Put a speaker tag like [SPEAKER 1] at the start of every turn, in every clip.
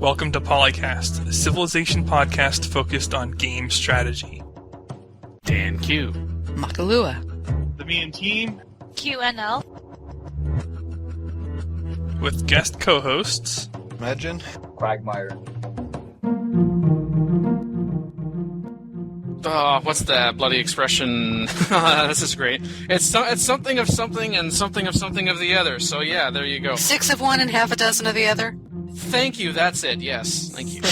[SPEAKER 1] Welcome to PolyCast, a civilization podcast focused on game strategy.
[SPEAKER 2] DanQ.
[SPEAKER 3] Makahlua.
[SPEAKER 1] TheMeInTeam.
[SPEAKER 4] QNL.
[SPEAKER 1] With guest co-hosts
[SPEAKER 5] MadDjinn.
[SPEAKER 6] Quagmire.
[SPEAKER 2] Oh, what's that bloody expression? This is great. It's something of something and something of something of the other. So yeah, there you go.
[SPEAKER 3] 6 of one and half a dozen of the other?
[SPEAKER 2] Thank you, that's it, yes. Thank you.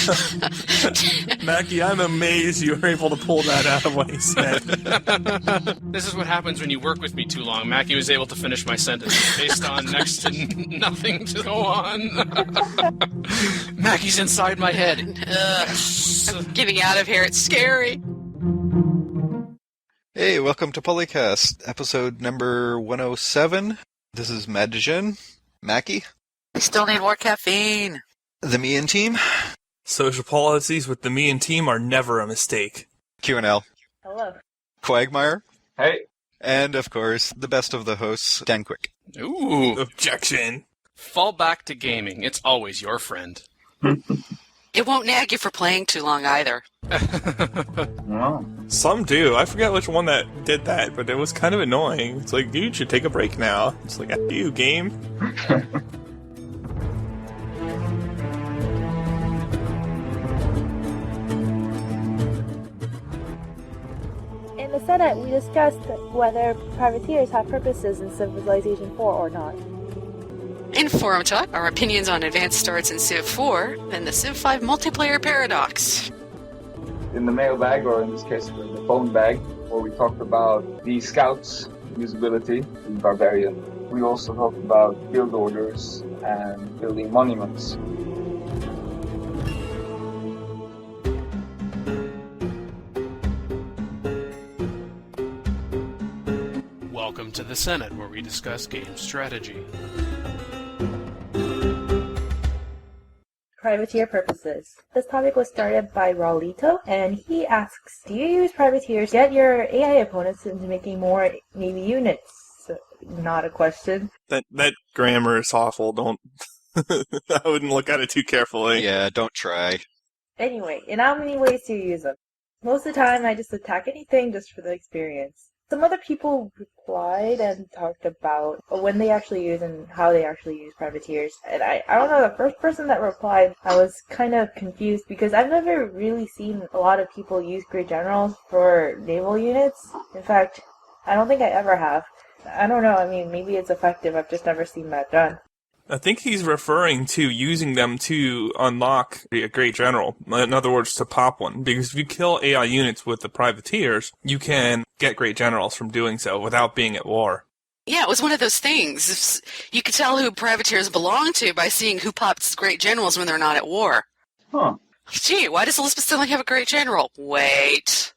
[SPEAKER 1] Mackie, I'm amazed you were able to pull that out of what he said.
[SPEAKER 2] This is what happens when you work with me too long. Mackie was able to finish my sentence based on next to nothing to go on. Mackie's inside my head.
[SPEAKER 3] I'm getting out of here, it's scary.
[SPEAKER 5] Hey, welcome to PolyCast, episode number 107. This is MadDjinn, Mackie.
[SPEAKER 3] I still need more caffeine.
[SPEAKER 5] TheMeInTeam.
[SPEAKER 1] Social policies with TheMeInTeam are never a mistake.
[SPEAKER 5] QNL.
[SPEAKER 4] Hello.
[SPEAKER 5] Quagmire.
[SPEAKER 6] Hey.
[SPEAKER 5] And, of course, the best of the hosts, DanQ.
[SPEAKER 2] Ooh.
[SPEAKER 1] Objection.
[SPEAKER 2] Fall back to gaming. It's always your friend.
[SPEAKER 3] It won't nag you for playing too long either.
[SPEAKER 6] No.
[SPEAKER 1] Some do. I forget which one that did that, but it was kind of annoying. It's like, dude, you should take a break now. It's like, F you, game.
[SPEAKER 4] In the Senate, we discussed whether privateers have purposes in Civilization 4 or not.
[SPEAKER 3] In Forum Talk, our opinions on advanced starts in Civ 4 and the Civ 5 multiplayer paradox.
[SPEAKER 6] In the mailbag, or in this case, in the phone bag, where we talked about the scouts' usability in Barbarian. We also talked about build orders and building monuments.
[SPEAKER 2] Welcome to the Senate, where we discuss game strategy.
[SPEAKER 4] Privateer purposes. This topic was started by Raulito, and he asks, do you use privateers to get your AI opponents into making more Navy units? Not a question.
[SPEAKER 1] That grammar is awful. Don't... I wouldn't look at it too carefully.
[SPEAKER 5] Yeah, don't try.
[SPEAKER 4] Anyway, in how many ways do you use them? Most of the time, I just attack anything just for the experience. Some other people replied and talked about when they actually use and how they actually use privateers. And I don't know, the first person that replied, I was kind of confused because I've never really seen a lot of people use great generals for naval units. In fact, I don't think I ever have. I don't know, I mean, maybe it's effective, I've just never seen that done.
[SPEAKER 1] I think he's referring to using them to unlock a great general. In other words, to pop one. Because if you kill AI units with the privateers, you can get great generals from doing so without being at war.
[SPEAKER 3] Yeah, it was one of those things. You could tell who privateers belong to by seeing who pops great generals when they're not at war.
[SPEAKER 6] Huh.
[SPEAKER 3] Gee, why does Elizabeth still have a great general? Wait.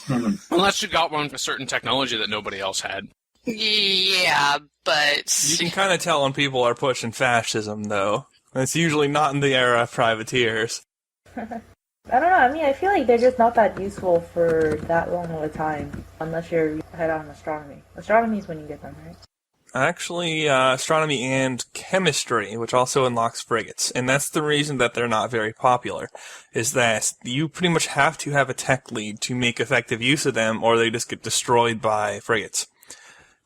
[SPEAKER 2] Unless you got one with a certain technology that nobody else had.
[SPEAKER 3] Yeah, but...
[SPEAKER 1] You can kind of tell when people are pushing fascism, though. It's usually not in the era of privateers.
[SPEAKER 4] I don't know, I mean, I feel like they're just not that useful for that long of a time, unless you're head on astronomy. Astronomy is when you get them, right?
[SPEAKER 1] Actually, astronomy and chemistry, which also unlocks frigates. And that's the reason that they're not very popular, is that you pretty much have to have a tech lead to make effective use of them, or they just get destroyed by frigates.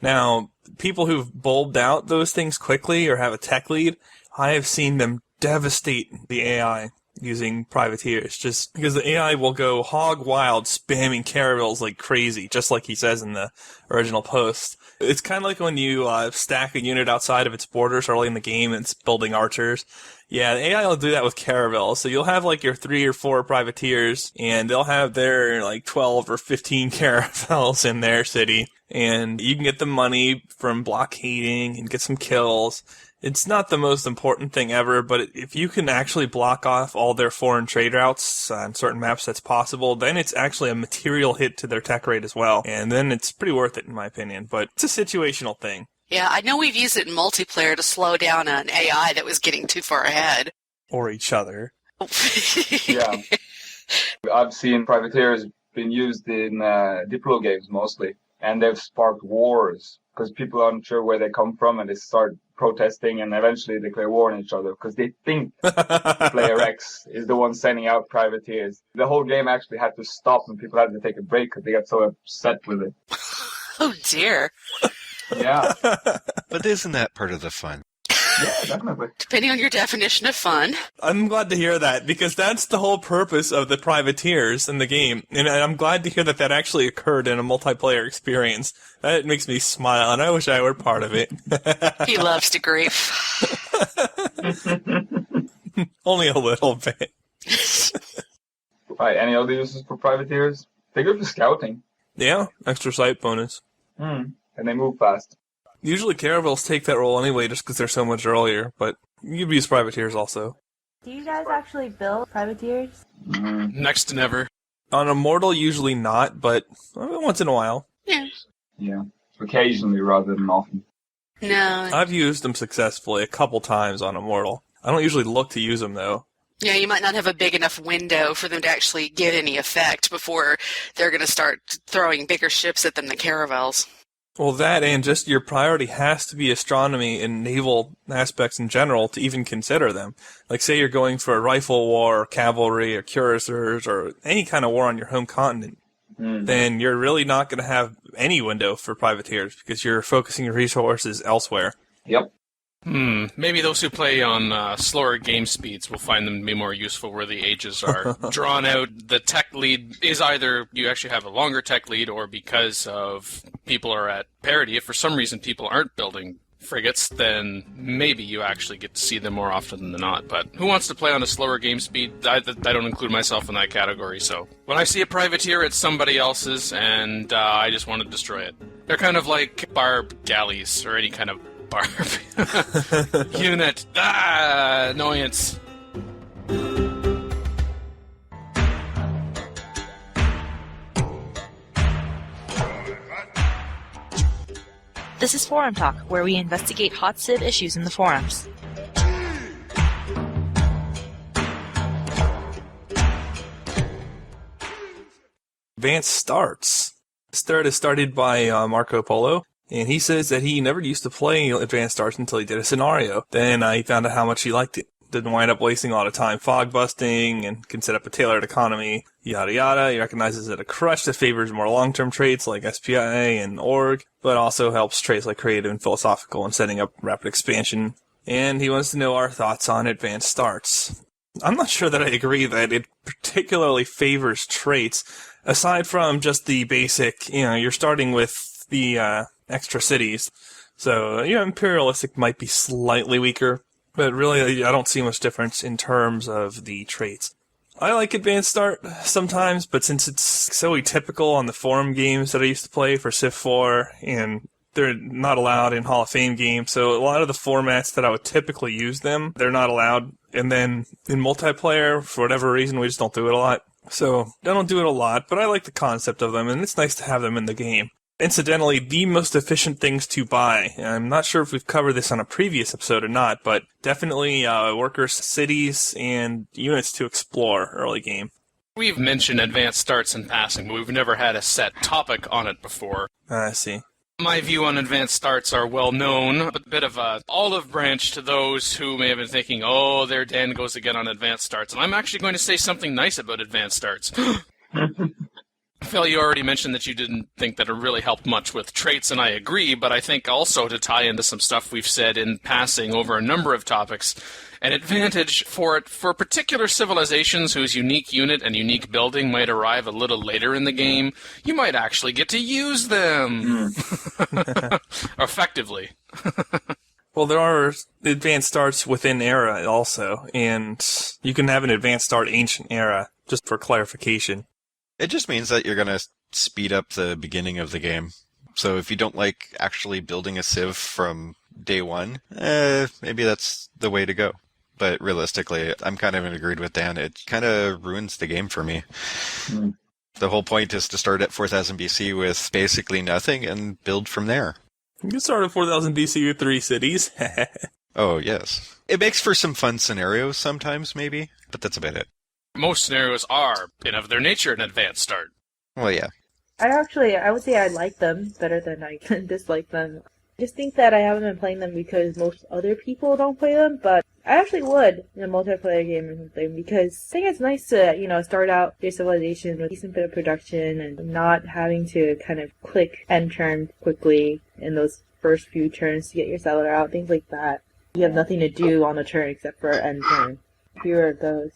[SPEAKER 1] Now, people who've bulbed out those things quickly or have a tech lead, I have seen them devastate the AI using privateers, just because the AI will go hog wild spamming caravels like crazy, just like he says in the original post. It's kind of like when you stack a unit outside of its borders early in the game and it's building archers. Yeah, the AI will do that with caravels. So you'll have like your 3 or 4 privateers, and they'll have their like 12 or 15 caravels in their city. And you can get the money from blockading and get some kills. It's not the most important thing ever, but if you can actually block off all their foreign trade routes on certain maps that's possible, then it's actually a material hit to their tech rate as well. And then it's pretty worth it, in my opinion. But it's a situational thing.
[SPEAKER 3] Yeah, I know we've used it in multiplayer to slow down an AI that was getting too far ahead.
[SPEAKER 1] Or each other.
[SPEAKER 6] Yeah. I've seen privateers being used in Diplo games mostly, and they've sparked wars because people aren't sure where they come from, and they start protesting and eventually declare war on each other because they think player X is the one sending out privateers. The whole game actually had to stop and people had to take a break because they got so upset with it.
[SPEAKER 3] Oh dear.
[SPEAKER 6] Yeah.
[SPEAKER 5] But isn't that part of the fun?
[SPEAKER 6] Yeah, definitely.
[SPEAKER 3] Depending on your definition of fun.
[SPEAKER 1] I'm glad to hear that, because that's the whole purpose of the privateers in the game. And I'm glad to hear that that actually occurred in a multiplayer experience. That makes me smile, and I wish I were part of it.
[SPEAKER 3] He loves to grief.
[SPEAKER 1] Only a little bit.
[SPEAKER 6] Right, any other uses for privateers? They're good for scouting.
[SPEAKER 1] Yeah, extra sight bonus.
[SPEAKER 6] And they move fast.
[SPEAKER 1] Usually caravels take that role anyway just because they're so much earlier, but you can use privateers also.
[SPEAKER 4] Do you guys actually build privateers?
[SPEAKER 2] Next to never.
[SPEAKER 1] On Immortal, usually not, but once in a while.
[SPEAKER 3] Yeah.
[SPEAKER 6] Yeah, occasionally rather than often.
[SPEAKER 3] No.
[SPEAKER 1] I've used them successfully a couple times on Immortal. I don't usually look to use them, though.
[SPEAKER 3] Yeah, you might not have a big enough window for them to actually get any effect before they're going to start throwing bigger ships at them than caravels.
[SPEAKER 1] Well, that and just your priority has to be astronomy and naval aspects in general to even consider them. Like, say you're going for a rifle war, or cavalry, or cuirassiers, or any kind of war on your home continent, then you're really not going to have any window for privateers because you're focusing your resources elsewhere.
[SPEAKER 6] Yep.
[SPEAKER 2] Maybe those who play on slower game speeds will find them to be more useful where the ages are drawn out. The tech lead is either you actually have a longer tech lead or because of people are at parity. If for some reason people aren't building frigates, then maybe you actually get to see them more often than not. But who wants to play on a slower game speed? I don't include myself in that category. So when I see a privateer, it's somebody else's, and I just want to destroy it. They're kind of like barb galleys or any kind of barb unit. Annoyance.
[SPEAKER 7] This is Forum Talk, where we investigate hot Civ issues in the forums.
[SPEAKER 1] Advanced starts. This thread is started by Marco Polo, and he says that he never used to play Advanced Starts until he did a scenario. Then he found out how much he liked it. Didn't wind up wasting a lot of time fog busting and can set up a tailored economy, yada yada. He recognizes that a crush that favors more long-term traits like SPI and org, but also helps traits like creative and philosophical in setting up rapid expansion. And he wants to know our thoughts on Advanced Starts. I'm not sure that I agree that it particularly favors traits, aside from just the basic, you're starting with the extra cities. So, Imperialistic might be slightly weaker. But really, I don't see much difference in terms of the traits. I like Advanced Start sometimes, but since it's so atypical on the forum games that I used to play for Civ 4, and they're not allowed in Hall of Fame games, so a lot of the formats that I would typically use them, they're not allowed. And then in multiplayer, for whatever reason, we just don't do it a lot. So I don't do it a lot, but I like the concept of them, and it's nice to have them in the game. Incidentally, the most efficient things to buy. I'm not sure if we've covered this on a previous episode or not, but definitely workers, cities, and units to explore early game.
[SPEAKER 2] We've mentioned Advanced Starts in passing, but we've never had a set topic on it before.
[SPEAKER 1] I see.
[SPEAKER 2] My view on Advanced Starts are well known, but a bit of an olive branch to those who may have been thinking, oh, there Dan goes again on Advanced Starts. And I'm actually going to say something nice about Advanced Starts. Phil, you already mentioned that you didn't think that it really helped much with traits, and I agree, but I think also to tie into some stuff we've said in passing over a number of topics, an advantage for it for particular civilizations whose unique unit and unique building might arrive a little later in the game, you might actually get to use them effectively.
[SPEAKER 1] Well, there are Advanced Starts within Era also, and you can have an Advanced Start Ancient Era, just for clarification.
[SPEAKER 5] It just means that you're going to speed up the beginning of the game. So if you don't like actually building a Civ from day one, maybe that's the way to go. But realistically, I'm kind of agreed with Dan. It kind of ruins the game for me. The whole point is to start at 4000 BC with basically nothing and build from there.
[SPEAKER 1] You can start at 4000 BC with 3 cities.
[SPEAKER 5] Oh, yes. It makes for some fun scenarios sometimes, maybe, but that's about it.
[SPEAKER 2] Most scenarios are, of their nature, an Advanced Start.
[SPEAKER 5] Well, yeah.
[SPEAKER 4] I would say I like them better than I dislike them. Just think that I haven't been playing them because most other people don't play them, but I actually would in a multiplayer game or something, because I think it's nice to, start out your civilization with a decent bit of production and not having to kind of click end turn quickly in those first few turns to get your settler out, things like that. You have nothing to do on the turn except for end turn. Here it goes.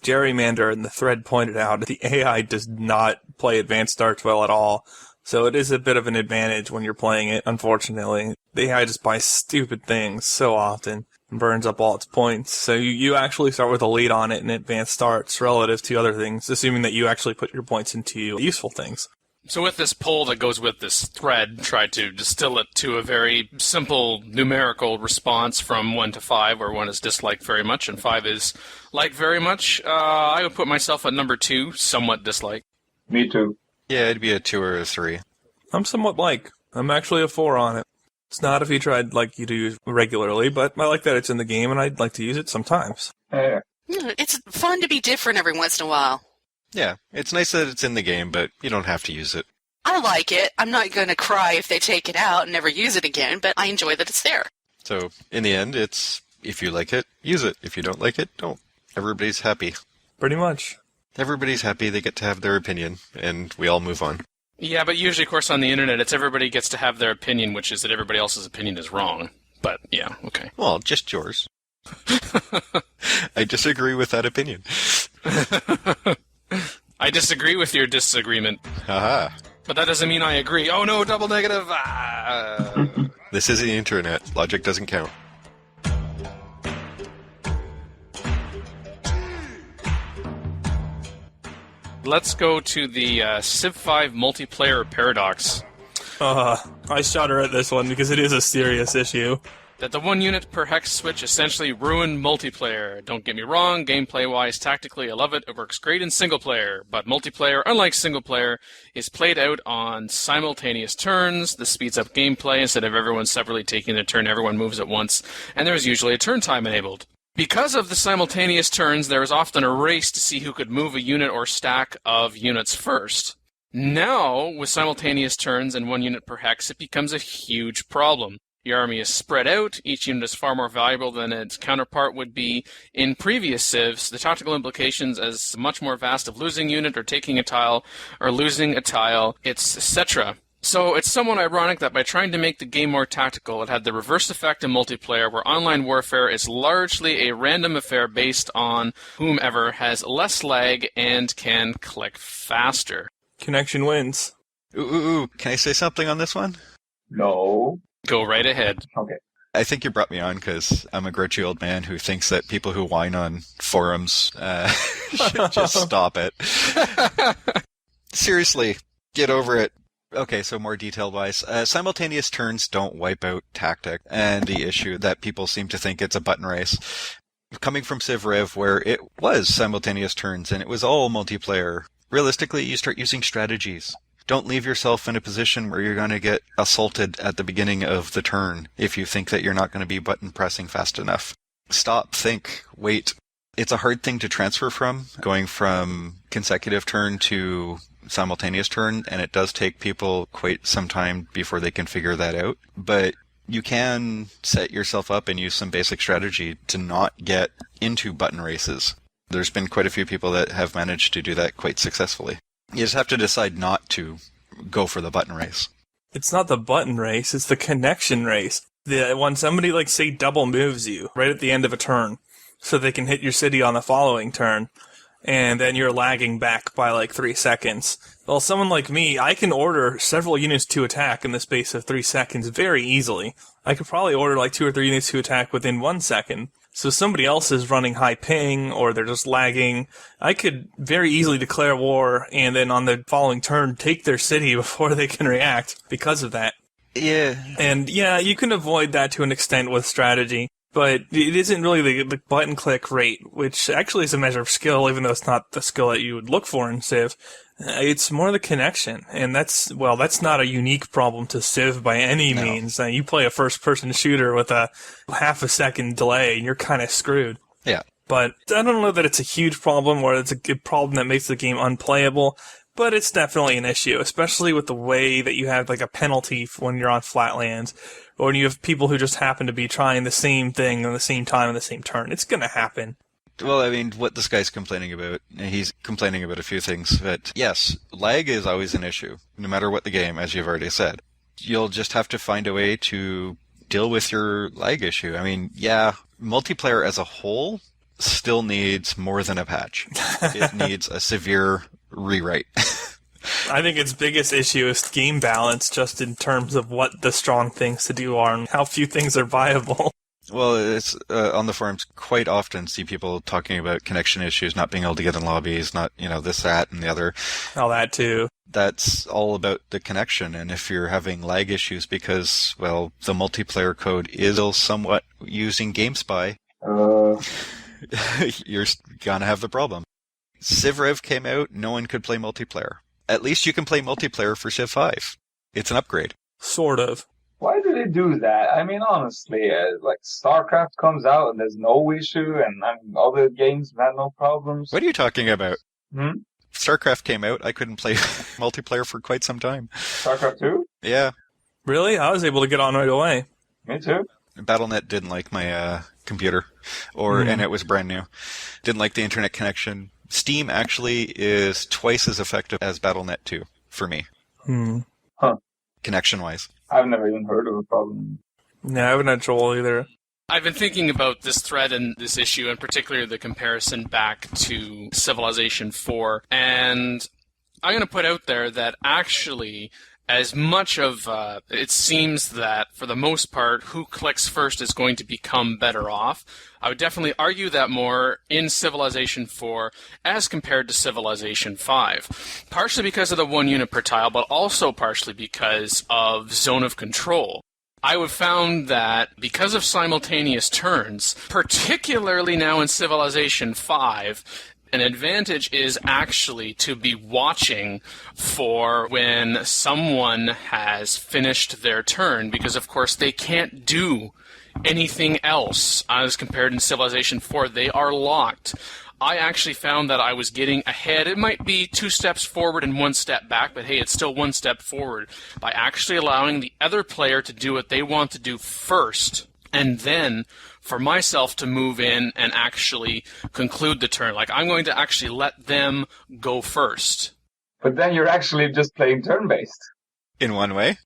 [SPEAKER 1] Gerrymander in the thread pointed out the AI does not play advanced darts well at all. So it is a bit of an advantage when you're playing it, unfortunately. The AI just buys stupid things so often and burns up all its points. So you actually start with a lead on it in advanced starts relative to other things, assuming that you actually put your points into useful things.
[SPEAKER 2] So with this poll that goes with this thread, try to distill it to a very simple numerical response from 1 to 5, where 1 is disliked very much and 5 is liked very much. I would put myself at number 2, somewhat disliked.
[SPEAKER 6] Me too.
[SPEAKER 5] Yeah, it'd be a 2 or a 3.
[SPEAKER 1] I'm somewhat like. I'm actually a 4 on it. It's not a feature I'd like you to use regularly, but I like that it's in the game and I'd like to use it sometimes.
[SPEAKER 3] It's fun to be different every once in a while.
[SPEAKER 5] Yeah, it's nice that it's in the game, but you don't have to use it.
[SPEAKER 3] I like it. I'm not going to cry if they take it out and never use it again, but I enjoy that it's there.
[SPEAKER 5] So, in the end, it's, if you like it, use it. If you don't like it, don't. Everybody's happy.
[SPEAKER 1] Pretty much.
[SPEAKER 5] Everybody's happy, they get to have their opinion, and we all move on.
[SPEAKER 2] Yeah, but usually, of course, on the internet, it's everybody gets to have their opinion, which is that everybody else's opinion is wrong. But, yeah, okay.
[SPEAKER 5] Well, just yours. I disagree with that opinion.
[SPEAKER 2] I disagree with your disagreement.
[SPEAKER 5] Haha.
[SPEAKER 2] But that doesn't mean I agree. Oh no, double negative!
[SPEAKER 5] This is the internet. Logic doesn't count.
[SPEAKER 2] Let's go to the CivIV multiplayer paradox.
[SPEAKER 1] I shudder at this one because it is a serious issue.
[SPEAKER 2] That the 1 unit per hex switch essentially ruined multiplayer. Don't get me wrong, gameplay-wise, tactically, I love it. It works great in single-player, but multiplayer, unlike single-player, is played out on simultaneous turns. This speeds up gameplay. Instead of everyone separately taking their turn, everyone moves at once, and there's usually a turn time enabled. Because of the simultaneous turns, there is often a race to see who could move a unit or stack of units first. Now, with simultaneous turns and 1 unit per hex, it becomes a huge problem. The army is spread out, each unit is far more valuable than its counterpart would be in previous civs. The tactical implications is much more vast of losing unit or taking a tile or losing a tile, etc. So it's somewhat ironic that by trying to make the game more tactical, it had the reverse effect in multiplayer, where online warfare is largely a random affair based on whomever has less lag and can click faster.
[SPEAKER 1] Connection wins.
[SPEAKER 5] Ooh, can I say something on this one?
[SPEAKER 6] No.
[SPEAKER 2] Go right ahead.
[SPEAKER 6] Okay.
[SPEAKER 5] I think you brought me on because I'm a grouchy old man who thinks that people who whine on forums should just stop it. Seriously, get over it. Okay, so more detail-wise. Simultaneous turns don't wipe out tactic, and the issue that people seem to think it's a button race. Coming from CivRev, where it was simultaneous turns and it was all multiplayer, realistically, you start using strategies. Don't leave yourself in a position where you're going to get assaulted at the beginning of the turn if you think that you're not going to be button pressing fast enough. Stop, think, wait. It's a hard thing to transfer from, going from consecutive turn to simultaneous turn, and it does take people quite some time before they can figure that out. But you can set yourself up and use some basic strategy to not get into button races. There's been quite a few people that have managed to do that quite successfully. You just have to decide not to go for the button race.
[SPEAKER 1] It's not the button race, it's the connection race. When somebody, say, double moves you right at the end of a turn, so they can hit your city on the following turn, and then you're lagging back by 3 seconds. Well, someone like me, I can order several units to attack in the space of 3 seconds very easily. I could probably order 2 or 3 units to attack within 1 second. So somebody else is running high ping, or they're just lagging. I could very easily declare war, and then on the following turn, take their city before they can react because of that.
[SPEAKER 5] Yeah.
[SPEAKER 1] And yeah, you can avoid that to an extent with strategy, but it isn't really the button click rate, which actually is a measure of skill, even though it's not the skill that you would look for in Civ. It's more the connection, and that's not a unique problem to Civ by any means. You play a first-person shooter with a half a second delay, and you're kind of screwed.
[SPEAKER 5] Yeah.
[SPEAKER 1] But I don't know that it's a huge problem, or it's a good problem that makes the game unplayable, but it's definitely an issue, especially with the way that you have a penalty when you're on flatlands, or when you have people who just happen to be trying the same thing at the same time on the same turn. It's going to happen.
[SPEAKER 5] Well, I mean, what this guy's complaining about, he's complaining about a few things, but yes, lag is always an issue, no matter what the game, as you've already said. You'll just have to find a way to deal with your lag issue. I mean, yeah, multiplayer as a whole still needs more than a patch. It needs a severe rewrite.
[SPEAKER 1] I think its biggest issue is game balance, just in terms of what the strong things to do are and how few things are viable.
[SPEAKER 5] Well, it's on the forums quite often see people talking about connection issues, not being able to get in lobbies, not, this, that, and the other.
[SPEAKER 1] All that too.
[SPEAKER 5] That's all about the connection, and if you're having lag issues because, well, the multiplayer code is still somewhat using GameSpy, you're gonna have the problem. CivRev came out, no one could play multiplayer. At least you can play multiplayer for CivIV. It's an upgrade.
[SPEAKER 1] Sort of.
[SPEAKER 6] Why do they do that? I mean, honestly, like StarCraft comes out and there's no issue, and other games have had no problems.
[SPEAKER 5] What are you talking about?
[SPEAKER 6] Hmm?
[SPEAKER 5] StarCraft came out, I couldn't play multiplayer for quite some time.
[SPEAKER 6] StarCraft 2?
[SPEAKER 5] Yeah.
[SPEAKER 1] Really? I was able to get on right away.
[SPEAKER 6] Me too.
[SPEAKER 5] BattleNet didn't like my computer, and it was brand new. Didn't like the internet connection. Steam actually is twice as effective as BattleNet 2 for me.
[SPEAKER 6] Huh.
[SPEAKER 5] Connection-wise.
[SPEAKER 6] I've never even heard of a problem.
[SPEAKER 1] No, I haven't had trouble either.
[SPEAKER 2] I've been thinking about this thread and this issue, and particularly the comparison back to Civilization 4, and I'm going to put out there that actually, as much of it seems that, for the most part, who clicks first is going to become better off, I would definitely argue that more in Civilization 4 as compared to Civilization 5. Partially because of the 1 unit per tile, but also partially because of zone of control. I have found that because of simultaneous turns, particularly now in Civilization 5, an advantage is actually to be watching for when someone has finished their turn, because of course they can't do anything else as compared to Civilization 4. They are locked. I actually found that I was getting ahead. It might be 2 steps forward and 1 step back, but hey, it's still 1 step forward by actually allowing the other player to do what they want to do first, and then for myself to move in and actually conclude the turn. Like, I'm going to actually let them go first.
[SPEAKER 6] But then you're actually just playing turn-based.
[SPEAKER 5] In one way?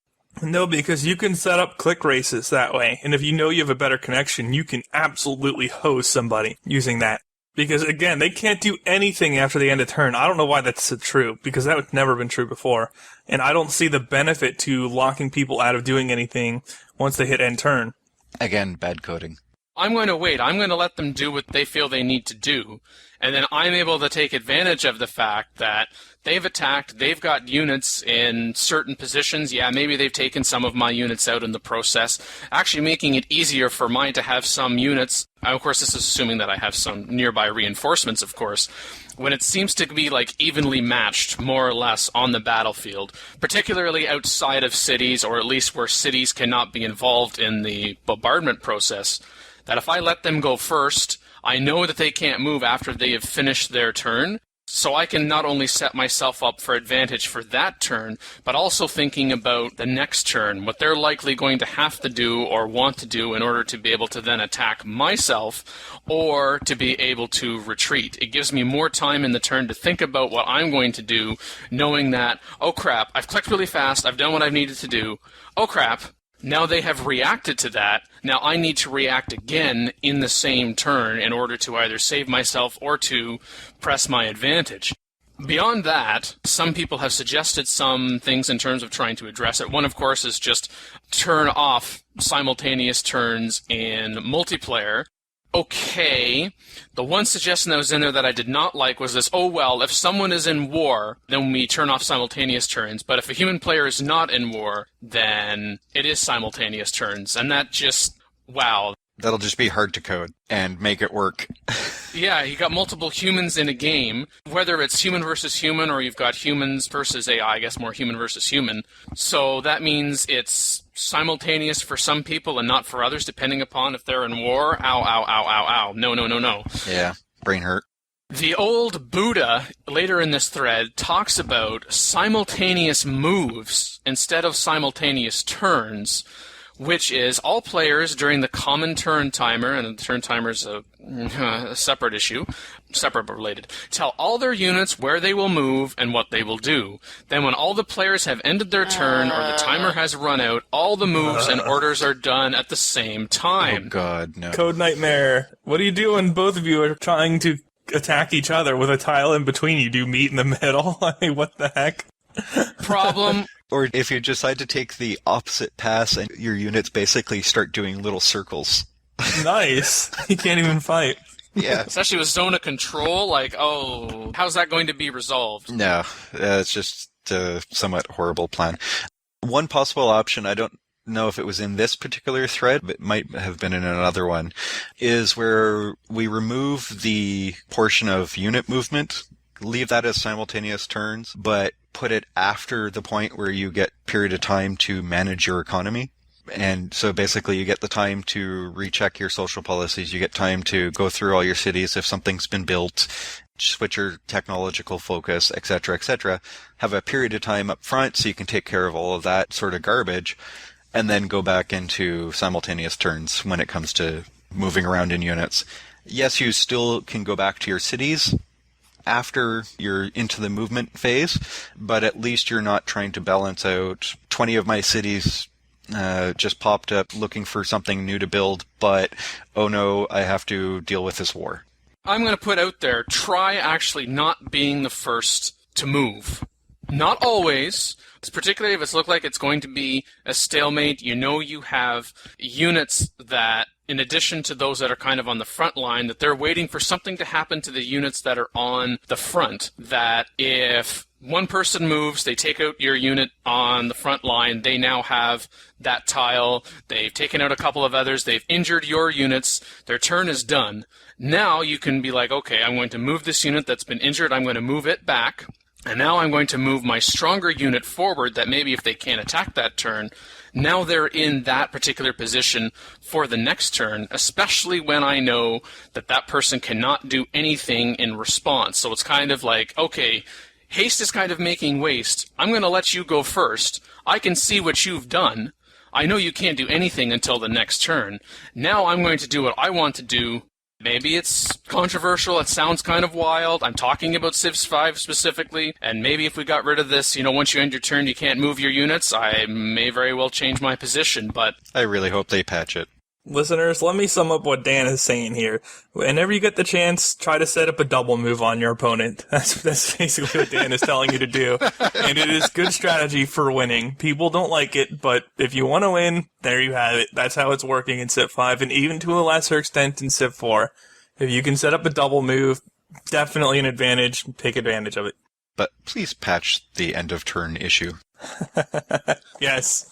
[SPEAKER 1] No, because you can set up click races that way, and if you know you have a better connection, you can absolutely hose somebody using that. Because, again, they can't do anything after the end of turn. I don't know why that's so true, because that would never been true before. And I don't see the benefit to locking people out of doing anything once they hit end turn.
[SPEAKER 5] Again, bad coding.
[SPEAKER 2] I'm going to wait. I'm going to let them do what they feel they need to do. And then I'm able to take advantage of the fact that they've attacked, they've got units in certain positions. Yeah, maybe they've taken some of my units out in the process, actually making it easier for mine to have some units. Of course, this is assuming that I have some nearby reinforcements, of course. When it seems to be like evenly matched, more or less, on the battlefield, particularly outside of cities, or at least where cities cannot be involved in the bombardment process, that if I let them go first, I know that they can't move after they have finished their turn, so I can not only set myself up for advantage for that turn, but also thinking about the next turn, what they're likely going to have to do or want to do in order to be able to then attack myself or to be able to retreat. It gives me more time in the turn to think about what I'm going to do, knowing that, oh crap, I've clicked really fast, I've done what I've needed to do, oh crap, now they have reacted to that. Now I need to react again in the same turn in order to either save myself or to press my advantage. Beyond that, some people have suggested some things in terms of trying to address it. One, of course, is just turn off simultaneous turns in multiplayer. Okay, the one suggestion that was in there that I did not like was this, oh well, if someone is in war, then we turn off simultaneous turns, but if a human player is not in war, then it is simultaneous turns, and that just, wow.
[SPEAKER 5] That'll just be hard to code and make it work.
[SPEAKER 2] Yeah, you got multiple humans in a game, whether it's human versus human or you've got humans versus AI, I guess more human versus human. So that means it's simultaneous for some people and not for others, depending upon if they're in war. Ow, ow, ow, ow, ow. No, no, no, no.
[SPEAKER 5] Yeah, brain hurt.
[SPEAKER 2] The old Buddha, later in this thread, talks about simultaneous moves instead of simultaneous turns, which is all players during the common turn timer, and the turn timer is a separate issue, separate but related, tell all their units where they will move and what they will do. Then when all the players have ended their turn or the timer has run out, all the moves and orders are done at the same time.
[SPEAKER 5] Oh god, no.
[SPEAKER 1] Code Nightmare. What do you do when both of you are trying to attack each other with a tile in between you? Do you meet in the middle? I mean, what the heck?
[SPEAKER 2] Problem.
[SPEAKER 5] Or if you decide to take the opposite pass and your units basically start doing little circles.
[SPEAKER 1] Nice. You can't even fight.
[SPEAKER 5] Yeah.
[SPEAKER 2] Especially with zone of control, like, oh, how's that going to be resolved?
[SPEAKER 5] No, it's just a somewhat horrible plan. One possible option, I don't know if it was in this particular thread, but it might have been in another one, is where we remove the portion of unit movement, leave that as simultaneous turns, but put it after the point where you get period of time to manage your economy. And so basically you get the time to recheck your social policies, you get time to go through all your cities if something's been built, switch your technological focus, etc., etc. Have a period of time up front so you can take care of all of that sort of garbage, and then go back into simultaneous turns when it comes to moving around in units. Yes, you still can go back to your cities after you're into the movement phase, but at least you're not trying to balance out 20 of my cities just popped up looking for something new to build, but oh no, I have to deal with this war.
[SPEAKER 2] I'm going to put out there, try actually not being the first to move. Not always, particularly if it's looked like it's going to be a stalemate. You know you have units that, in addition to those that are kind of on the front line, that they're waiting for something to happen to the units that are on the front, that if one person moves, they take out your unit on the front line, they now have that tile, they've taken out a couple of others, they've injured your units, their turn is done. Now you can be like, okay, I'm going to move this unit that's been injured, I'm going to move it back, and now I'm going to move my stronger unit forward that maybe if they can't attack that turn, now they're in that particular position for the next turn, especially when I know that that person cannot do anything in response. So it's kind of like, okay, haste is kind of making waste. I'm going to let you go first. I can see what you've done. I know you can't do anything until the next turn. Now I'm going to do what I want to do. Maybe it's controversial, it sounds kind of wild, I'm talking about CivIV specifically, and maybe if we got rid of this, once you end your turn you can't move your units, I may very well change my position, but...
[SPEAKER 5] I really hope they patch it.
[SPEAKER 1] Listeners, let me sum up what Dan is saying here. Whenever you get the chance, try to set up a double move on your opponent. That's basically what Dan is telling you to do. And it is good strategy for winning. People don't like it, but if you want to win, there you have it. That's how it's working in CivIV, and even to a lesser extent in Civ4. If you can set up a double move, definitely an advantage. Take advantage of it.
[SPEAKER 5] But please patch the end of turn issue.
[SPEAKER 1] Yes.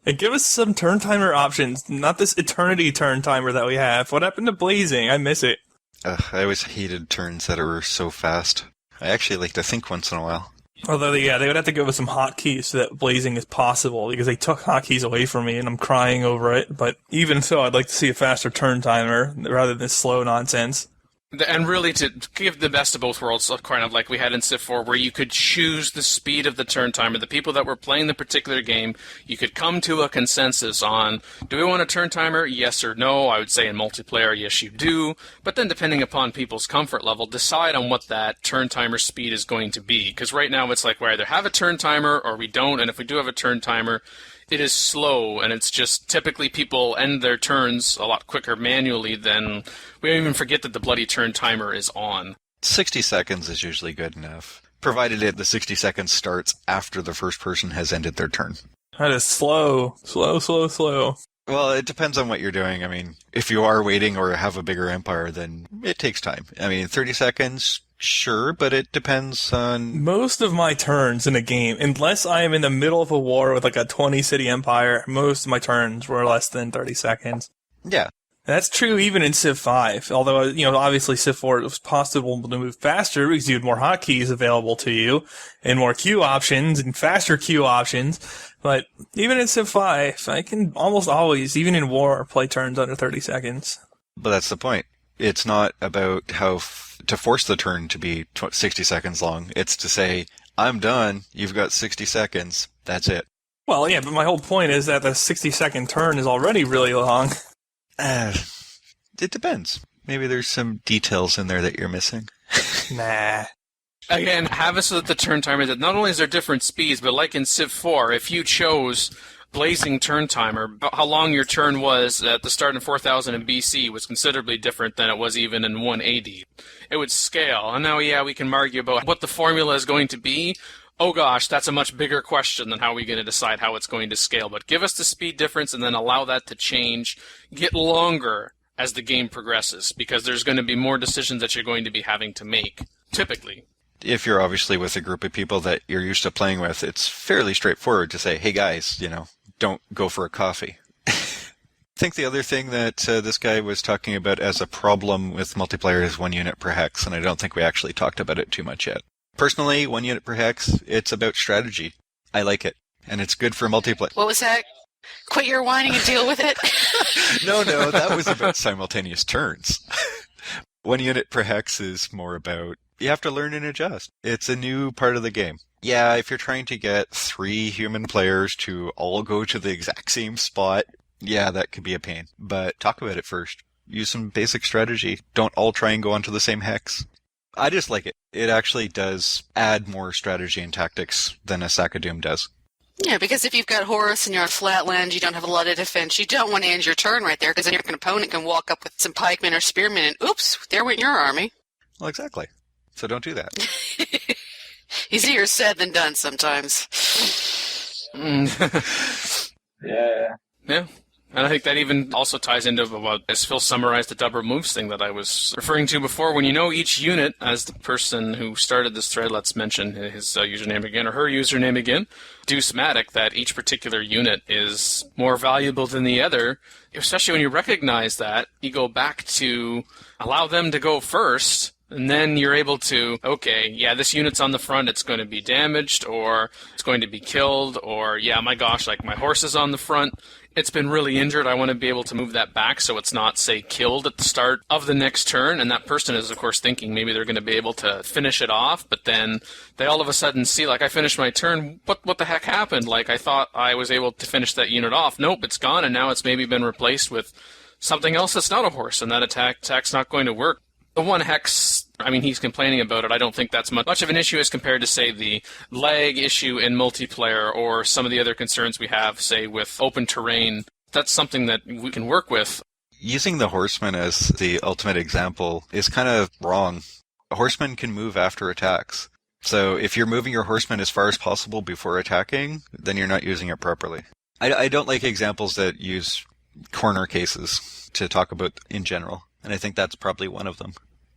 [SPEAKER 1] And give us some turn timer options, not this eternity turn timer that we have. What happened to blazing? I miss it.
[SPEAKER 5] I always hated turns that were so fast. I actually like to think once in a while.
[SPEAKER 1] Although, yeah, they would have to give us some hotkeys so that blazing is possible, because they took hotkeys away from me and I'm crying over it. But even so, I'd like to see a faster turn timer rather than this slow nonsense.
[SPEAKER 2] And really to give the best of both worlds, kind of like we had in Civ4, where you could choose the speed of the turn timer. The people that were playing the particular game, you could come to a consensus on, do we want a turn timer? Yes or no. I would say in multiplayer, yes you do. But then depending upon people's comfort level, decide on what that turn timer speed is going to be. Because right now it's like we either have a turn timer or we don't, and if we do have a turn timer, it is slow, and it's just typically people end their turns a lot quicker manually than... We don't even forget that the bloody turn timer is on.
[SPEAKER 5] 60 seconds is usually good enough, provided the 60 seconds starts after the first person has ended their turn.
[SPEAKER 1] That is slow. Slow.
[SPEAKER 5] Well, it depends on what you're doing. I mean, if you are waiting or have a bigger empire, then it takes time. I mean, 30 seconds... Sure, but it depends on...
[SPEAKER 1] Most of my turns in a game, unless I am in the middle of a war with like a 20-city empire, most of my turns were less than 30 seconds.
[SPEAKER 5] Yeah.
[SPEAKER 1] That's true even in Civ 5, although, obviously Civ 4 it was possible to move faster because you had more hotkeys available to you, and more queue options, and faster queue options. But even in Civ 5, I can almost always, even in war, play turns under 30 seconds.
[SPEAKER 5] But that's the point. It's not about how... to force the turn to be 60 seconds long. It's to say, I'm done, you've got 60 seconds, that's it.
[SPEAKER 1] Well, yeah, but my whole point is that the 60-second turn is already really long.
[SPEAKER 5] It depends. Maybe there's some details in there that you're missing.
[SPEAKER 1] Nah.
[SPEAKER 2] Again, have it so that the turn timer, that not only is there different speeds, but like in Civ 4, if you chose blazing turn timer, how long your turn was at the start in 4000 in BC was considerably different than it was even in 180. It would scale. And now, yeah, we can argue about what the formula is going to be. Oh gosh, that's a much bigger question than how we're going to decide how it's going to scale. But give us the speed difference and then allow that to change, get longer as the game progresses, because there's going to be more decisions that you're going to be having to make, typically.
[SPEAKER 5] If you're obviously with a group of people that you're used to playing with, it's fairly straightforward to say, hey guys, don't go for a coffee. I think the other thing that this guy was talking about as a problem with multiplayer is 1 unit per hex, and I don't think we actually talked about it too much yet. Personally, 1 unit per hex, it's about strategy. I like it, and it's good for multiplayer.
[SPEAKER 3] What was that? Quit your whining and deal with it?
[SPEAKER 5] No, that was about simultaneous turns. 1 unit per hex is more about, you have to learn and adjust. It's a new part of the game. Yeah, if you're trying to get 3 human players to all go to the exact same spot, yeah, that could be a pain. But talk about it first. Use some basic strategy. Don't all try and go onto the same hex. I just like it. It actually does add more strategy and tactics than a Sack of Doom does.
[SPEAKER 3] Yeah, because if you've got Horus and you're on flatland, you don't have a lot of defense, you don't want to end your turn right there, because then your opponent can walk up with some pikemen or spearmen and oops, there went your army.
[SPEAKER 5] Well, exactly. So don't do that.
[SPEAKER 3] Easier said than done sometimes.
[SPEAKER 6] Yeah.
[SPEAKER 2] Yeah. And I think that even also ties into what, as Phil summarized, the double moves thing that I was referring to before. When you know each unit, as the person who started this thread, let's mention his username again, or her username again, Deucematic, that each particular unit is more valuable than the other, especially when you recognize that, you go back to allow them to go first, and then you're able to, okay, yeah, this unit's on the front, it's going to be damaged, or it's going to be killed, or, yeah, my gosh, like my horse is on the front, it's been really injured, I want to be able to move that back so it's not, say, killed at the start of the next turn, and that person is, of course, thinking maybe they're going to be able to finish it off, but then they all of a sudden see, like, I finished my turn, what the heck happened? Like, I thought I was able to finish that unit off. Nope, it's gone, and now it's maybe been replaced with something else that's not a horse, and that attack's not going to work. The 1 hex, I mean, he's complaining about it. I don't think that's much of an issue as compared to, say, the lag issue in multiplayer or some of the other concerns we have, say, with open terrain. That's something that we can work with.
[SPEAKER 5] Using the horseman as the ultimate example is kind of wrong. A horseman can move after attacks. So if you're moving your horseman as far as possible before attacking, then you're not using it properly. I don't like examples that use corner cases to talk about in general. And I think that's probably one of them.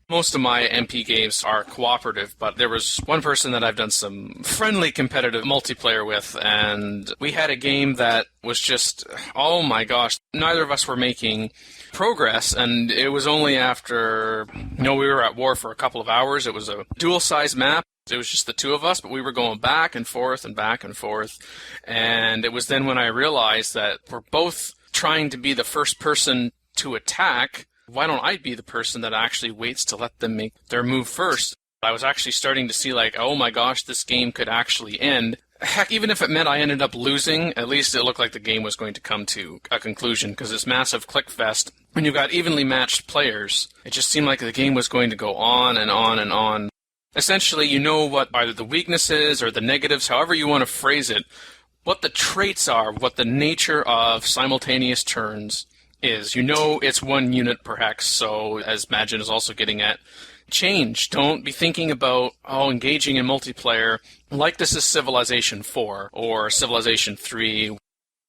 [SPEAKER 2] Most of my MP games are cooperative, but there was one person that I've done some friendly competitive multiplayer with, and we had a game that was just, oh my gosh, neither of us were making progress, and it was only after, we were at war for a couple of hours. It was a dual-size map. It was just the two of us, but we were going back and forth and back and forth, and it was then when I realized that we're both trying to be the first person to attack. Why don't I be the person that actually waits to let them make their move first? I was actually starting to see like, oh my gosh, this game could actually end. Heck, even if it meant I ended up losing, at least it looked like the game was going to come to a conclusion, because this massive click fest, when you've got evenly matched players, it just seemed like the game was going to go on and on and on. Essentially, you know what either the weaknesses or the negatives, however you want to phrase it, what the traits are, what the nature of simultaneous turns is. You know it's 1 unit per hex, so as MadDjinn is also getting at, change. Don't be thinking about, engaging in multiplayer like this is Civilization 4 or Civilization 3.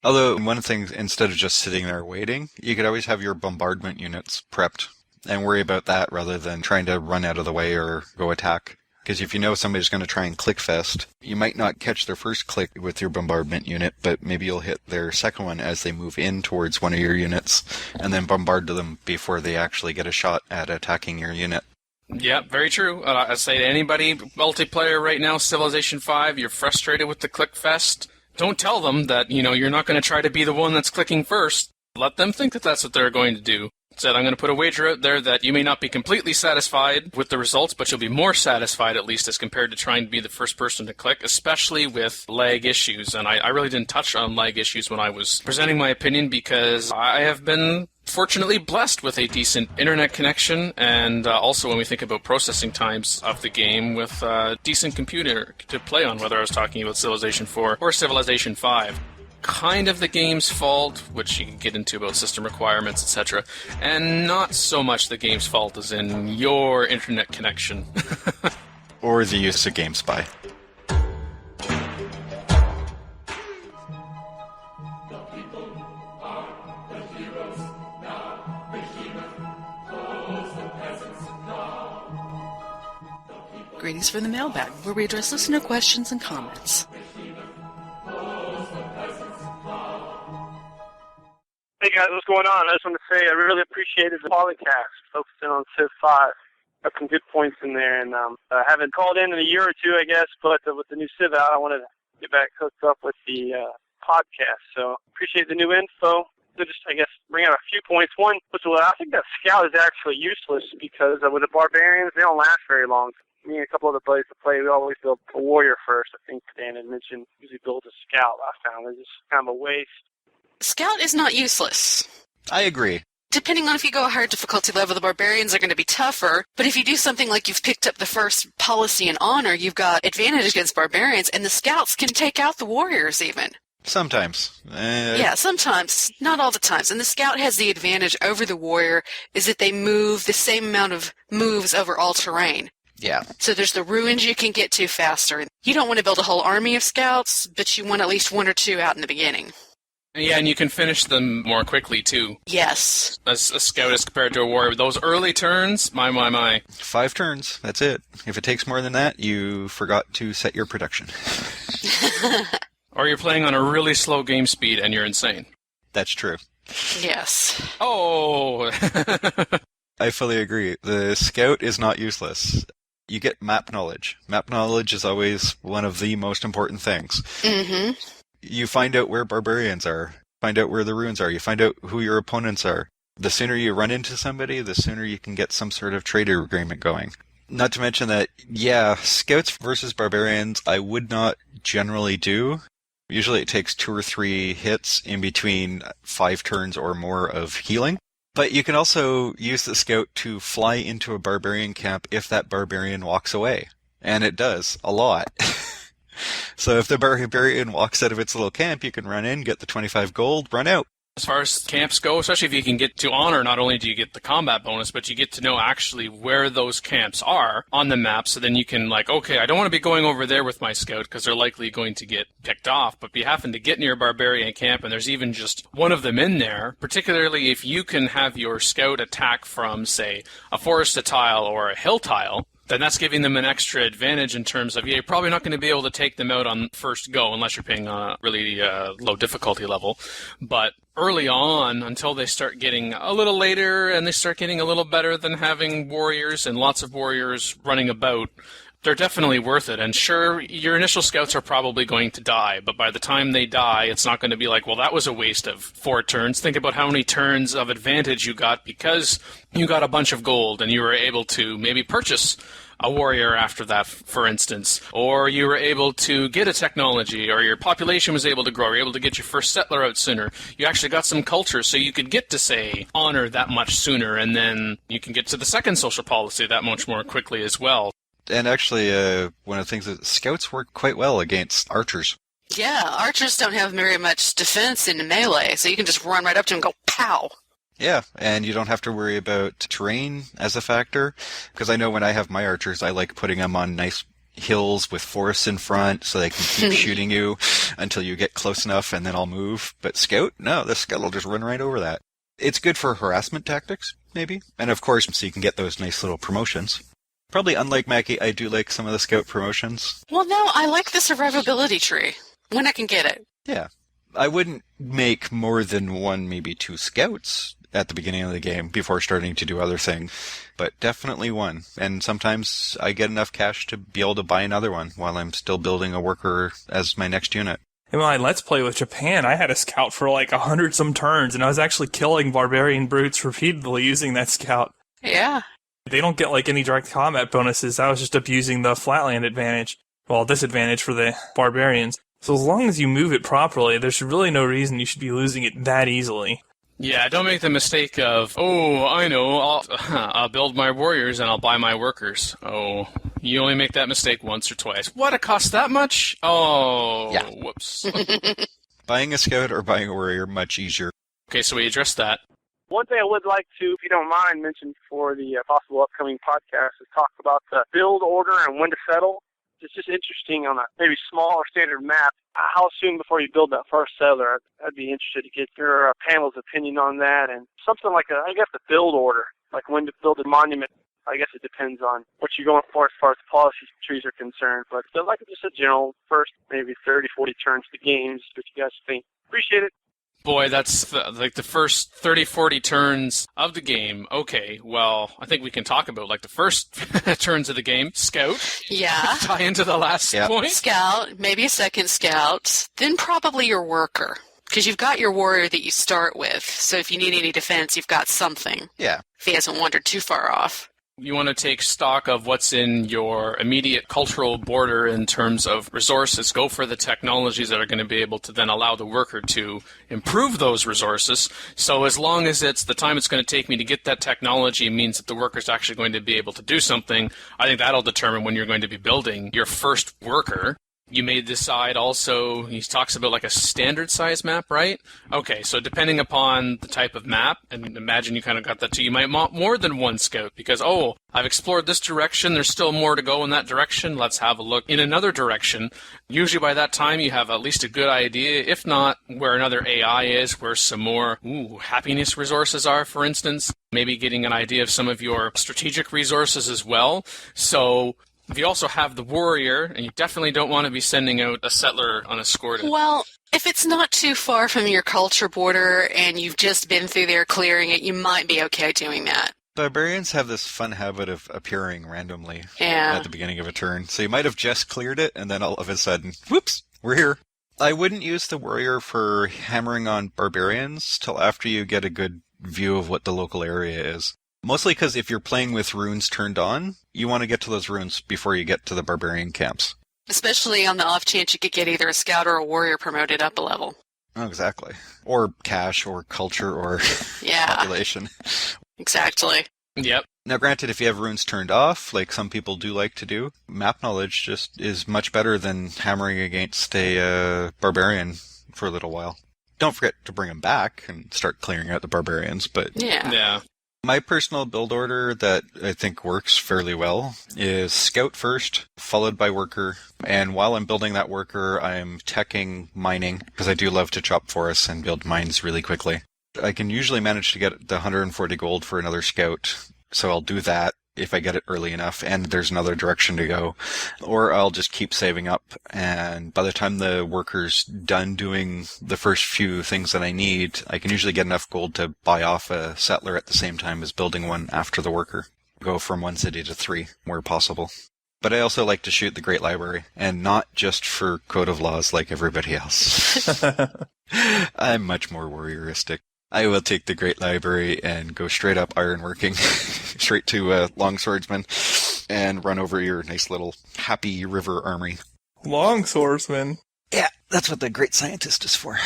[SPEAKER 5] Although, one thing, instead of just sitting there waiting, you could always have your bombardment units prepped and worry about that rather than trying to run out of the way or go attack. Because if you know somebody's going to try and click fest, you might not catch their first click with your bombardment unit, but maybe you'll hit their second one as they move in towards one of your units, and then bombard them before they actually get a shot at attacking your unit.
[SPEAKER 2] Yeah, very true. I say to anybody, multiplayer right now, Civilization 5, you're frustrated with the click fest, don't tell them that, you're not going to try to be the one that's clicking first. Let them think that that's what they're going to do. said, I'm going to put a wager out there that you may not be completely satisfied with the results, but you'll be more satisfied, at least, as compared to trying to be the first person to click, especially with lag issues. And I really didn't touch on lag issues when I was presenting my opinion, because I have been fortunately blessed with a decent internet connection, and also when we think about processing times of the game, with a decent computer to play on, whether I was talking about Civilization 4 or Civilization 5. Kind of the game's fault, which you can get into about system requirements, etc., and not so much the game's fault as in your internet connection.
[SPEAKER 5] Or the use of GameSpy.
[SPEAKER 3] Greetings from the Mailbag, where we address listener questions and comments.
[SPEAKER 8] Hey guys, what's going on? I just want to say I really appreciated the PolyCast focusing on Civ 5. Got some good points in there, and I haven't called in a year or two, I guess, but with the new Civ out, I wanted to get back hooked up with the podcast. So appreciate the new info. So just, I guess, bring out a few points. One, I think that Scout is actually useless because with the Barbarians, they don't last very long. Me and a couple other buddies to play, we always build a warrior first. I think Dan had mentioned usually build a Scout. I found it's just kind of a waste.
[SPEAKER 3] Scout is not useless.
[SPEAKER 5] I agree.
[SPEAKER 3] Depending on if you go a higher difficulty level, the Barbarians are going to be tougher. But if you do something like you've picked up the first policy and honor, you've got advantage against Barbarians, and the Scouts can take out the Warriors even.
[SPEAKER 5] Sometimes.
[SPEAKER 3] Yeah, sometimes. Not all the times. And the Scout has the advantage over the Warrior is that they move the same amount of moves over all terrain.
[SPEAKER 5] Yeah.
[SPEAKER 3] So there's the ruins you can get to faster. You don't want to build a whole army of Scouts, but you want at least one or two out in the beginning.
[SPEAKER 2] Yeah, and you can finish them more quickly, too.
[SPEAKER 3] Yes.
[SPEAKER 2] As a Scout as compared to a Warrior. Those early turns, my.
[SPEAKER 5] 5 turns, that's it. If it takes more than that, you forgot to set your production.
[SPEAKER 2] Or you're playing on a really slow game speed and you're insane.
[SPEAKER 5] That's true.
[SPEAKER 3] Yes.
[SPEAKER 2] Oh!
[SPEAKER 5] I fully agree. The Scout is not useless. You get map knowledge. Map knowledge is always one of the most important things.
[SPEAKER 3] Mm-hmm.
[SPEAKER 5] You find out where barbarians are, find out where the ruins are, you find out who your opponents are. The sooner you run into somebody, the sooner you can get some sort of trade agreement going. Not to mention that, yeah, Scouts versus barbarians I would not generally do. Usually it takes 2 or 3 hits in between 5 turns or more of healing. But you can also use the Scout to fly into a barbarian camp if that barbarian walks away. And it does, a lot. So if the barbarian walks out of its little camp, you can run in, get the 25 gold, run out.
[SPEAKER 2] As far as camps go, especially if you can get to honor, not only do you get the combat bonus, but you get to know actually where those camps are on the map, so then you can, okay, I don't want to be going over there with my Scout because they're likely going to get picked off, but you happen to get near a barbarian camp and there's even just one of them in there, particularly if you can have your Scout attack from, say, a forest tile or a hill tile, then that's giving them an extra advantage in terms of, you're probably not going to be able to take them out on first go unless you're playing on a really low difficulty level. But early on, until they start getting a little later and they start getting a little better than having warriors and lots of warriors running about, they're definitely worth it. And sure, your initial Scouts are probably going to die, but by the time they die, it's not going to be like, well, that was a waste of 4 turns. Think about how many turns of advantage you got because you got a bunch of gold and you were able to maybe purchase a warrior after that, for instance, or you were able to get a technology, or your population was able to grow, or you were able to get your first settler out sooner. You actually got some culture, so you could get to, say, honor that much sooner, and then you can get to the second social policy that much more quickly as well.
[SPEAKER 5] And actually, one of the things that Scouts work quite well against archers.
[SPEAKER 3] Yeah, archers don't have very much defense in melee, so you can just run right up to them and go, pow!
[SPEAKER 5] Yeah, and you don't have to worry about terrain as a factor, because I know when I have my archers, I like putting them on nice hills with forests in front so they can keep shooting you until you get close enough and then I'll move. But Scout? No, the Scout will just run right over that. It's good for harassment tactics, maybe. And of course, so you can get those nice little promotions. Probably unlike Mackie, I do like some of the Scout promotions.
[SPEAKER 3] Well, no, I like the survivability tree, when I can get it.
[SPEAKER 5] Yeah. I wouldn't make more than 1, maybe 2 Scouts at the beginning of the game before starting to do other things, but definitely 1. And sometimes I get enough cash to be able to buy another one while I'm still building a worker as my next unit.
[SPEAKER 1] In my Let's Play with Japan, I had a scout for like 100-some turns, and I was actually killing barbarian brutes repeatedly using that scout.
[SPEAKER 3] Yeah.
[SPEAKER 1] They don't get like any direct combat bonuses. I was just abusing the flatland advantage. Well, disadvantage for the barbarians. So as long as you move it properly, there's really no reason you should be losing it that easily.
[SPEAKER 2] Yeah, don't make the mistake of, oh, I know, I'll build my warriors and I'll buy my workers. Oh, you only make that mistake once or twice. What, it costs that much? Oh,
[SPEAKER 5] Yeah.
[SPEAKER 2] Whoops.
[SPEAKER 5] Buying a scout or buying a warrior, much easier.
[SPEAKER 2] Okay, so we addressed that.
[SPEAKER 8] One thing I would like to, if you don't mind, mention for the possible upcoming podcast is talk about the build order and when to settle. It's just interesting on a maybe small or standard map. How soon before you build that first settler? I'd be interested to get your panel's opinion on that, and something like I guess the build order, like when to build a monument. I guess it depends on what you're going for as far as the policy trees are concerned. But like just a general first maybe 30, 40 turns to games. What you guys think? Appreciate it.
[SPEAKER 2] Boy, that's like the first 30, 40 turns of the game. Okay, well, I think we can talk about like the first turns of the game. Scout.
[SPEAKER 3] Yeah.
[SPEAKER 2] Tie into the last point.
[SPEAKER 3] Scout, maybe a second scout, then probably your worker. Because you've got your warrior that you start with. So if you need any defense, you've got something.
[SPEAKER 5] Yeah.
[SPEAKER 3] If he hasn't wandered too far off.
[SPEAKER 2] You want to take stock of what's in your immediate cultural border in terms of resources. Go for the technologies that are going to be able to then allow the worker to improve those resources. So as long as it's the time it's going to take me to get that technology means that the worker's actually going to be able to do something, I think that'll determine when you're going to be building your first worker. You may decide also, he talks about like a standard size map, right? Okay, so depending upon the type of map, and imagine you kind of got that too, you might want more than one scout because, oh, I've explored this direction, there's still more to go in that direction, let's have a look in another direction. Usually by that time you have at least a good idea, if not where another AI is, where some more happiness resources are, for instance. Maybe getting an idea of some of your strategic resources as well. So if you also have the warrior, and you definitely don't want to be sending out a settler unescorted.
[SPEAKER 3] Well, if it's not too far from your culture border and you've just been through there clearing it, you might be okay doing that.
[SPEAKER 5] Barbarians have this fun habit of appearing randomly
[SPEAKER 3] Yeah.
[SPEAKER 5] at the beginning of a turn. So you might have just cleared it, and then all of a sudden, whoops, we're here. I wouldn't use the warrior for hammering on barbarians till after you get a good view of what the local area is. Mostly because if you're playing with runes turned on, you want to get to those runes before you get to the barbarian camps.
[SPEAKER 3] Especially on the off chance you could get either a scout or a warrior promoted up a level.
[SPEAKER 5] Oh, exactly. Or cash, or culture, or
[SPEAKER 3] Yeah.
[SPEAKER 5] population.
[SPEAKER 3] Exactly.
[SPEAKER 2] Yep.
[SPEAKER 5] Now, granted, if you have runes turned off, like some people do like to do, map knowledge just is much better than hammering against a barbarian for a little while. Don't forget to bring them back and start clearing out the barbarians, but
[SPEAKER 2] Yeah.
[SPEAKER 5] my personal build order that I think works fairly well is scout first, followed by worker. And while I'm building that worker, I'm teching mining, because I do love to chop forests and build mines really quickly. I can usually manage to get the 140 gold for another scout, so I'll do that if I get it early enough and there's another direction to go. Or I'll just keep saving up, and by the time the worker's done doing the first few things that I need, I can usually get enough gold to buy off a settler at the same time as building one after the worker. Go from 1 city to 3 where possible. But I also like to shoot the Great Library, and not just for Code of Laws like everybody else. I'm much more warrioristic. I will take the Great Library and go straight up ironworking, straight to Longswordsman, and run over your nice little happy river army.
[SPEAKER 1] Longswordsman.
[SPEAKER 5] Yeah, that's what the Great Scientist is for.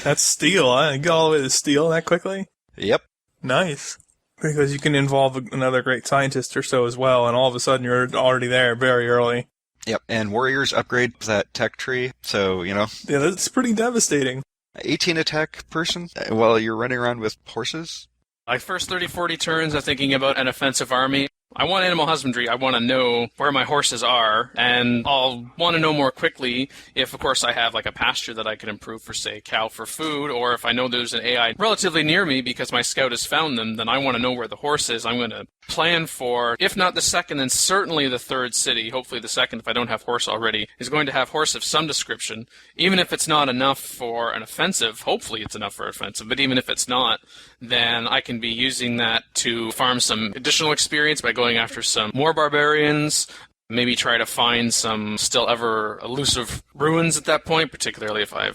[SPEAKER 1] That's steel, huh? You got all the way to steel that quickly?
[SPEAKER 5] Yep.
[SPEAKER 1] Nice. Because you can involve another great scientist or so as well, and all of a sudden you're already there very early.
[SPEAKER 5] Yep, and warriors upgrade that tech tree, so,
[SPEAKER 1] Yeah, that's pretty devastating.
[SPEAKER 5] 18 attack person while you're running around with horses.
[SPEAKER 2] My first 30, 40 turns, I'm thinking about an offensive army. I want animal husbandry. I want to know where my horses are, and I'll want to know more quickly if, of course, I have like a pasture that I could improve for, say, cow for food, or if I know there's an AI relatively near me because my scout has found them, then I want to know where the horse is. I'm going to plan for, if not the second, then certainly the third city. Hopefully the second, if I don't have horse already, is going to have horse of some description. Even if it's not enough for an offensive, hopefully it's enough for offensive, but even if it's not, then I can be using that to farm some additional experience by going after some more barbarians. Maybe try to find some still ever elusive ruins at that point, particularly if I'm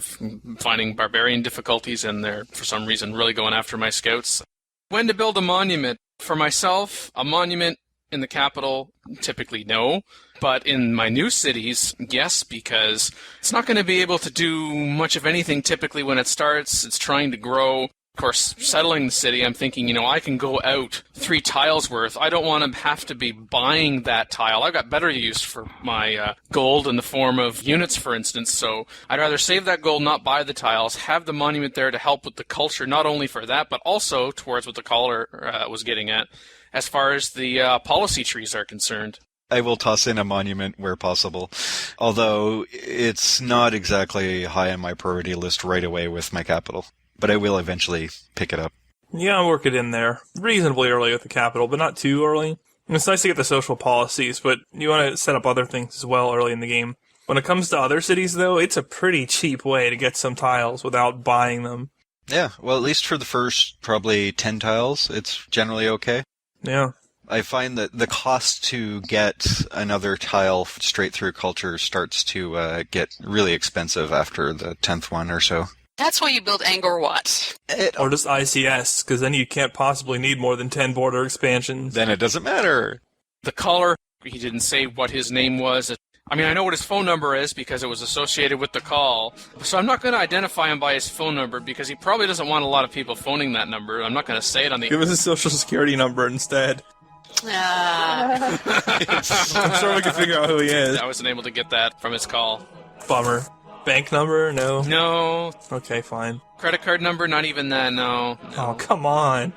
[SPEAKER 2] finding barbarian difficulties and they're, for some reason, really going after my scouts. When to build a monument? For myself, a monument in the capital, typically no. But in my new cities, yes, because it's not going to be able to do much of anything typically when it starts. It's trying to grow. Of course, settling the city, I'm thinking, I can go out 3 tiles worth. I don't want to have to be buying that tile. I've got better use for my gold in the form of units, for instance. So I'd rather save that gold, not buy the tiles, have the monument there to help with the culture, not only for that, but also towards what the caller was getting at, as far as the policy trees are concerned.
[SPEAKER 5] I will toss in a monument where possible, although it's not exactly high on my priority list right away with my capital. But I will eventually pick it up.
[SPEAKER 1] Yeah, I'll work it in there reasonably early with the capital, but not too early. And it's nice to get the social policies, but you want to set up other things as well early in the game. When it comes to other cities, though, it's a pretty cheap way to get some tiles without buying them.
[SPEAKER 5] Yeah, well, at least for the first probably 10 tiles, it's generally okay.
[SPEAKER 1] Yeah.
[SPEAKER 5] I find that the cost to get another tile straight through culture starts to get really expensive after the 10th one or so.
[SPEAKER 3] That's why you build Angkor Wat.
[SPEAKER 1] Or just ICS, because then you can't possibly need more than 10 border expansions.
[SPEAKER 5] Then it doesn't matter.
[SPEAKER 2] The caller, he didn't say what his name was. I mean, I know what his phone number is because it was associated with the call. So I'm not going to identify him by his phone number because he probably doesn't want a lot of people phoning that number. I'm not going to say it on the...
[SPEAKER 1] Give us a social security number instead. I'm sure we can figure out who he is.
[SPEAKER 2] I wasn't able to get that from his call.
[SPEAKER 1] Bummer. Bank number? No.
[SPEAKER 2] No.
[SPEAKER 1] Okay, fine.
[SPEAKER 2] Credit card number? Not even that, no.
[SPEAKER 1] Oh, come on.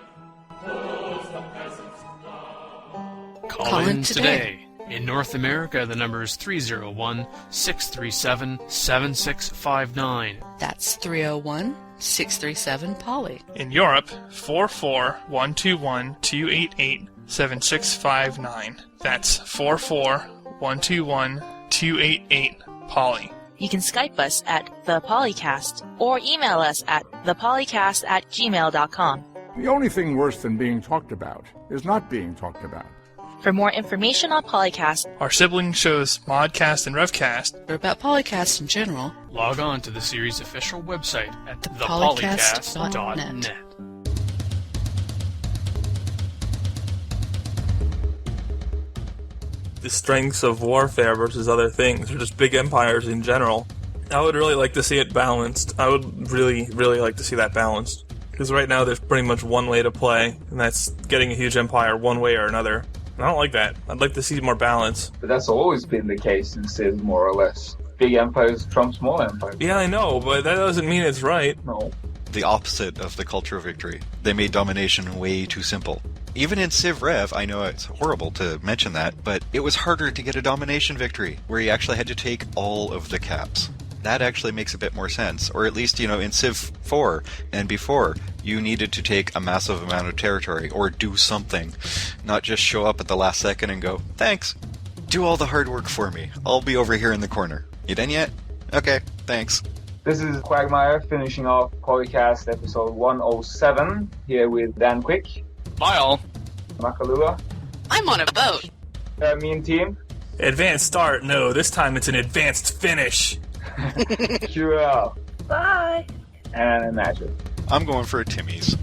[SPEAKER 2] Call in today. In North America, the number is 301-637-7659.
[SPEAKER 3] That's 301-637-POLY.
[SPEAKER 1] In Europe, 44121-288-7659. That's 44121-288-POLY.
[SPEAKER 7] You can Skype us at the PolyCast or email us at thepolycast@gmail.com.
[SPEAKER 9] The only thing worse than being talked about is not being talked about.
[SPEAKER 7] For more information on PolyCast,
[SPEAKER 1] our sibling shows ModCast and RevCast,
[SPEAKER 3] or about PolyCast in general,
[SPEAKER 2] log on to the series' official website at
[SPEAKER 3] thepolycast.net.
[SPEAKER 1] The strengths of warfare versus other things, or just big empires in general. I would really like to see it balanced. I would really, really like to see that balanced. Because right now there's pretty much one way to play, and that's getting a huge empire one way or another. And I don't like that. I'd like to see more balance.
[SPEAKER 6] But that's always been the case in Civ, more or less. Big empires trump small empires.
[SPEAKER 1] Yeah, I know, but that doesn't mean it's right.
[SPEAKER 6] No.
[SPEAKER 5] The opposite of the cultural victory. They made domination way too simple. Even in Civ Rev, I know it's horrible to mention that, but it was harder to get a domination victory, where you actually had to take all of the caps. That actually makes a bit more sense. Or at least, in Civ 4 and before, you needed to take a massive amount of territory, or do something. Not just show up at the last second and go, thanks, do all the hard work for me. I'll be over here in the corner. You done yet? Okay, thanks.
[SPEAKER 6] This is Quagmire finishing off PolyCast episode 107, here with DanQ,
[SPEAKER 2] Lyle,
[SPEAKER 6] Makahlua.
[SPEAKER 3] I'm on a boat.
[SPEAKER 6] TheMeInTeam.
[SPEAKER 1] Advanced start? No, this time it's an advanced finish.
[SPEAKER 6] QL.
[SPEAKER 4] Bye.
[SPEAKER 6] And MadDjinn.
[SPEAKER 5] I'm going for a Timmy's.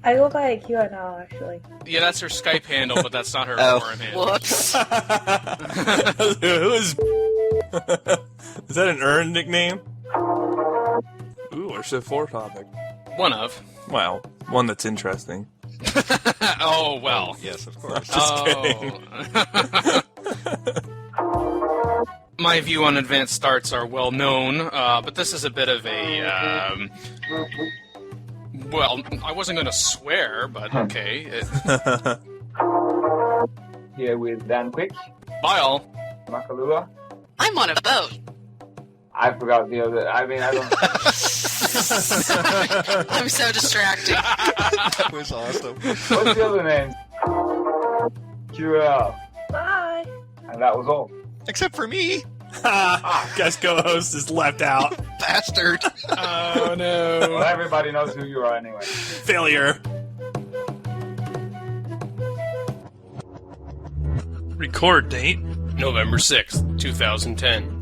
[SPEAKER 4] I go by Q now, actually.
[SPEAKER 2] Yeah, that's her Skype handle, but that's not her forum handle.
[SPEAKER 3] Whoops.
[SPEAKER 1] Who's... Is that an earned nickname? Ooh, our Civ 4 topic.
[SPEAKER 2] One of.
[SPEAKER 1] Well, one that's interesting.
[SPEAKER 2] Oh, well.
[SPEAKER 5] Yes, of course.
[SPEAKER 1] Just kidding.
[SPEAKER 2] My view on advanced starts are well known, but this is a bit of a... well, I wasn't going to swear, but okay.
[SPEAKER 6] Here with DanQ,
[SPEAKER 2] Lyle,
[SPEAKER 6] Makahlua.
[SPEAKER 3] I'm on a boat.
[SPEAKER 6] I forgot the other. I don't.
[SPEAKER 3] I'm so distracted.
[SPEAKER 5] That was awesome.
[SPEAKER 6] What's the other name? QL.
[SPEAKER 4] Bye.
[SPEAKER 6] And that was all.
[SPEAKER 5] Except for me.
[SPEAKER 1] Guest co-host is left out.
[SPEAKER 5] Bastard!
[SPEAKER 2] Oh no.
[SPEAKER 6] Well, everybody knows who you are anyway.
[SPEAKER 1] Failure. Record date.
[SPEAKER 2] November 6th, 2010.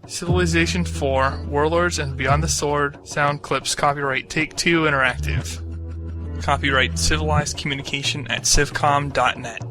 [SPEAKER 1] Civilization 4, Warlords and Beyond the Sword, sound clips, copyright Take-Two Interactive. Copyright Civilized Communication at civcom.net.